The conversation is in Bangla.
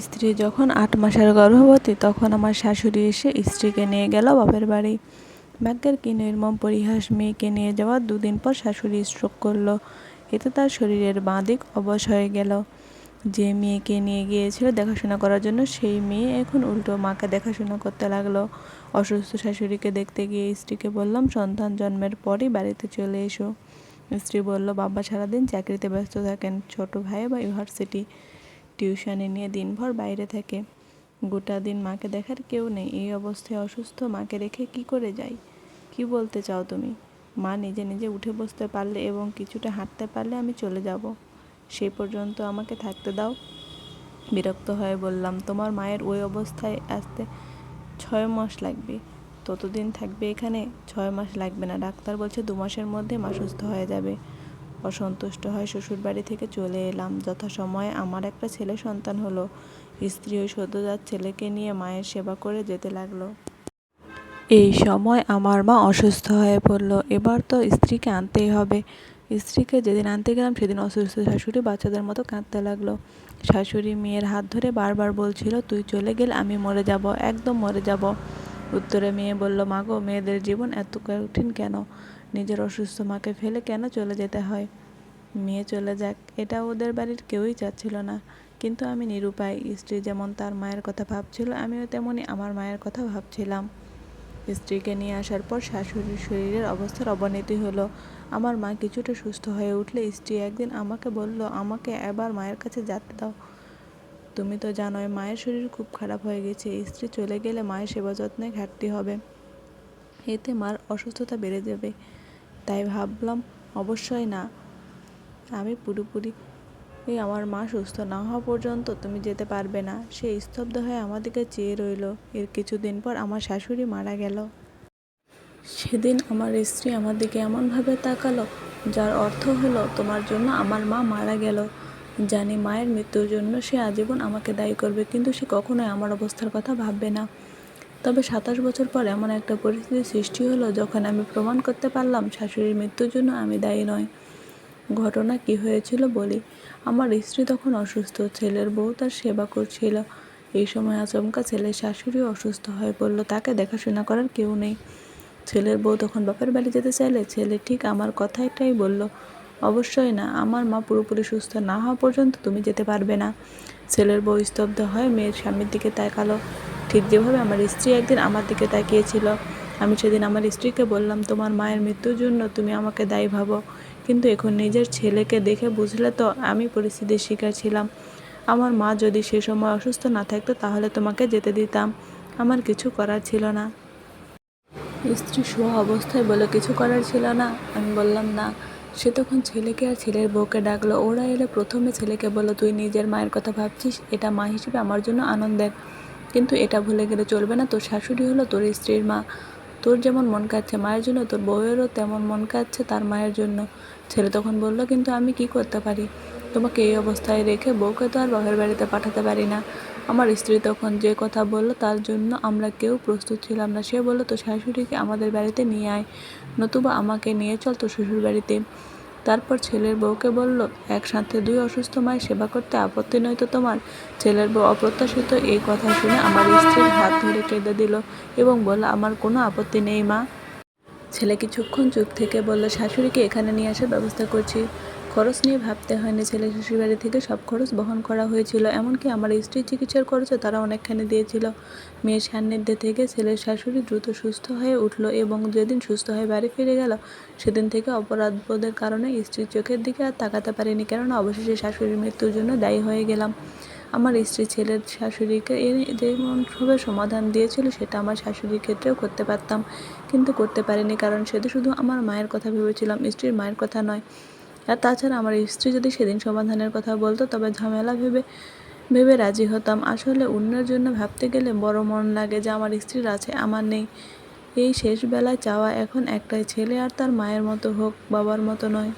স্ত্রী যখন 8 মাসের গর্ভবতী তখন আমার শাশুড়ি এসে স্ত্রীকে নিয়ে গেল বাপের বাড়ি। ভাগ্যের কি নির্মম পরিহাস, মেয়েকে নিয়ে যাওয়ার 2 দিন পর শাশুড়ি স্ট্রোক করলো। এতে তার শরীরের বাঁ দিক অবশ হয়ে গেল। যে মেয়েকে নিয়ে গিয়েছিল দেখাশোনা করার জন্য, সেই মেয়ে এখন উল্টো মাকে দেখাশোনা করতে লাগলো। অসুস্থ শাশুড়িকে দেখতে গিয়ে স্ত্রীকে বললাম, সন্তান জন্মের পরই বাড়িতে চলে এসো। স্ত্রী বলল, বাবা সারাদিন চাকরিতে ব্যস্ত থাকেন, ছোট ভাই বা ইউনিভার্সিটি টিউশনে নিয়ে দিনভর বাইরে থাকে, গোটা দিন মাকে দেখার কেউ নেই। এই অবস্থায় অসুস্থ মাকে রেখে কি করে যাই? কি বলতে চাও তুমি? মা নিজে নিজে উঠে বসতে পারলে এবং কিছুটা হাঁটতে পারলে আমি চলে যাব, সেই পর্যন্ত আমাকে থাকতে দাও। বিরক্ত হয়ে বললাম, তোমার মায়ের ওই অবস্থায় আসতে 6 মাস লাগবে। ততদিন থাকবে এখানে? 6 মাস লাগবে না, ডাক্তার বলছে 2 মাসের মধ্যে মা সুস্থ হয়ে যাবে। অসন্তুষ্ট হয়ে শ্বশুরবাড়ি থেকে চলে এলাম। যথাসময়ে আমার একটা ছেলে সন্তান হলো। স্ত্রী ওই সদ্যোজাত ছেলেকে নিয়ে মায়ের সেবা করে যেতে লাগলো। এই সময় আমার মা অসুস্থ হয়ে পড়ল। এবার তো স্ত্রীকে আনতেই হবে। স্ত্রীকে যেদিন আনতে গেলাম সেদিন অসুস্থ শাশুড়ি বাচ্চাদের মতো কাঁদতে লাগলো। শাশুড়ি মেয়ের হাত ধরে বারবার বলছিল, তুই চলে গেলে আমি মরে যাব, একদম মরে যাব। উত্তরে মেয়ে বলল, মাগো, মেয়েদের জীবন এত কঠিন কেন? নিজের অসুস্থ মাকে ফেলে কেন চলে যেতে হয়? মেয়ে চলে যাক, এটা ওদের বাড়ির কেউই চাচ্ছিল না, কিন্তু আমি নিরুপায়। স্ত্রী যেমন তার মায়ের কথা ভাবছিল, আমিও তেমনি আমার মায়ের কথা ভাবছিলাম। স্ত্রীকে নিয়ে আসার পর শাশুড়ির শরীরের অবস্থার অবনতি হলো। আমার মা কিছুটা সুস্থ হয়ে উঠলে স্ত্রী একদিন আমাকে বলল, আমাকে এবার মায়ের কাছে যেতে দাও। তুমি তো জানোই মায়ের শরীর খুব খারাপ হয়ে গেছে। স্ত্রী চলে গেলে মায়ের সেবা যত্নে ঘাটতি হবে, এতে মার অসুস্থতা বেড়ে যাবে। তাই ভাবলাম, অবশ্যই না, আমি পুরোপুরি আমার মা সুস্থ না হওয়া পর্যন্ত তুমি যেতে পারবে না। সে স্তব্ধ হয়ে আমার দিকে চেয়ে রইল। এর কিছুদিন পর আমার শাশুড়ি মারা গেল। সেদিন আমার স্ত্রী আমার দিকে এমনভাবে তাকালো, যার অর্থ হলো, তোমার জন্য আমার মা মারা গেল। জানি মায়ের মৃত্যুর জন্য সে আজীবন আমাকে দায়ী করবে, কিন্তু সে কখনোই আমার অবস্থার কথা ভাববে না। তবে 27 বছর পর এমন একটা পরিস্থিতির সৃষ্টি হলো যখন আমি প্রমাণ করতে পারলাম শাশুড়ির মৃত্যুর জন্য আমি দায়ী নয়। ঘটনা কি হয়েছিল বলি। আমার স্ত্রী তখন অসুস্থ, ছেলের বউ তার সেবা করছিল। এই সময় আচমকা ছেলের শাশুড়ি অসুস্থ হয়ে পড়ল, তাকে দেখাশোনা করার কেউ নেই। ছেলের বউ তখন বাপের বাড়ি যেতে চাইলে ছেলে ঠিক আমার কথাটাই বলল, অবশ্যই না, আমার মা পুরোপুরি সুস্থ না হওয়া পর্যন্ত তুমি যেতে পারবে না। ছেলের বউ স্তব্ধ হয়ে মেয়ের স্বামীর দিকে তাকালো, ঠিক যেভাবে আমার স্ত্রী একদিন আমার দিকে তাকিয়েছিল। আমি সেদিন আমার স্ত্রীকে বললাম, তোমার মায়ের মৃত্যুর জন্য তুমি আমাকে দায়ী ভাবো, কিন্তু এখন নিজের ছেলেকে দেখে বুঝলে তো আমি পরিস্থিতির শিকার ছিলাম। আমার মা যদি সে সময় অসুস্থ না থাকতো তাহলে তোমাকে যেতে দিতাম, আমার কিছু করার ছিল না। স্ত্রী শোয়া অবস্থায় বলে, কিছু করার ছিল না? আমি বললাম, না। সে তখন ছেলেকে আর ছেলের বউকে ডাকলো। ওরা এলে প্রথমে ছেলেকে বলল, তুই নিজের মায়ের কথা ভাবছিস, এটা মা হিসেবে আমার জন্য আনন্দের, কিন্তু এটা ভুলে গেলে চলবে না, তোর শাশুড়ি হলো তোর স্ত্রীর মা। তোর যেমন মন কাঁদছে মায়ের জন্য, তোর বউয়েরও তেমন মন কাঁদছে তার মায়ের জন্য। ছেলে তখন বলল, কিন্তু আমি কি করতে পারি? তোমাকে এই অবস্থায় রেখে বউকে তো আর বাপের বাড়িতে পাঠাতে পারি না। আমার স্ত্রী তখন যে কথা বলল তার জন্য আমরা কেউ প্রস্তুত ছিলাম না। সে বলল, তোর শাশুড়িকে আমাদের বাড়িতে নিয়ে আয়, নতুবা আমাকে নিয়ে চল তোর শ্বশুর বাড়িতে। তারপর ছেলের বউকে বলল, একসাথে 2 অসুস্থ মায়ের সেবা করতে আপত্তি নয় তো তোমার? ছেলের বউ অপ্রত্যাশিত এই কথা শুনে আমার স্ত্রীর হাত ধরে কেঁদে দিল এবং বলল, আমার কোনো আপত্তি নেই মা। ছেলে কিছুক্ষণ চুপ থেকে বলল, শাশুড়িকে এখানে নিয়ে আসার ব্যবস্থা করছি। খরচ নিয়ে ভাবতে হয়নি, ছেলে শ্বশুরবাড়ি থেকে সব খরচ বহন করা হয়েছিল, এমনকি আমার স্ত্রীর চিকিৎসার খরচও তারা অনেকখানি দিয়েছিল। মেয়ের সান্নিধ্যে থেকে ছেলের শাশুড়ি দ্রুত সুস্থ হয়ে উঠল এবং যেদিন সুস্থ হয়ে বাড়ি ফিরে গেল সেদিন থেকে অপরাধবোধের কারণে স্ত্রীর চোখের দিকে আর তাকাতে পারিনি, কেননা অবশেষে শাশুড়ির মৃত্যুর জন্য দায়ী হয়ে গেলাম। আমার স্ত্রী ছেলের শাশুড়িকে যেমনভাবে সমাধান দিয়েছিল সেটা আমার শাশুড়ির ক্ষেত্রেও করতে পারতাম, কিন্তু করতে পারিনি, কারণ শুধু শুধু আমার মায়ের কথা ভেবেছিলাম, স্ত্রীর মায়ের কথা নয়। আর তাছাড়া আমার স্ত্রী যদি সেদিন সমাধানের কথা বলতো তবে ঝামেলা ভেবে ভেবে রাজি হতাম। আসলে অন্যের জন্য ভাবতে গেলে বড় মন লাগে, যে আমার স্ত্রীর আছে আমার নেই। এই শেষ বেলায় চাওয়া এখন একটাই, ছেলে আর তার মায়ের মতো হোক, বাবার মতো নয়।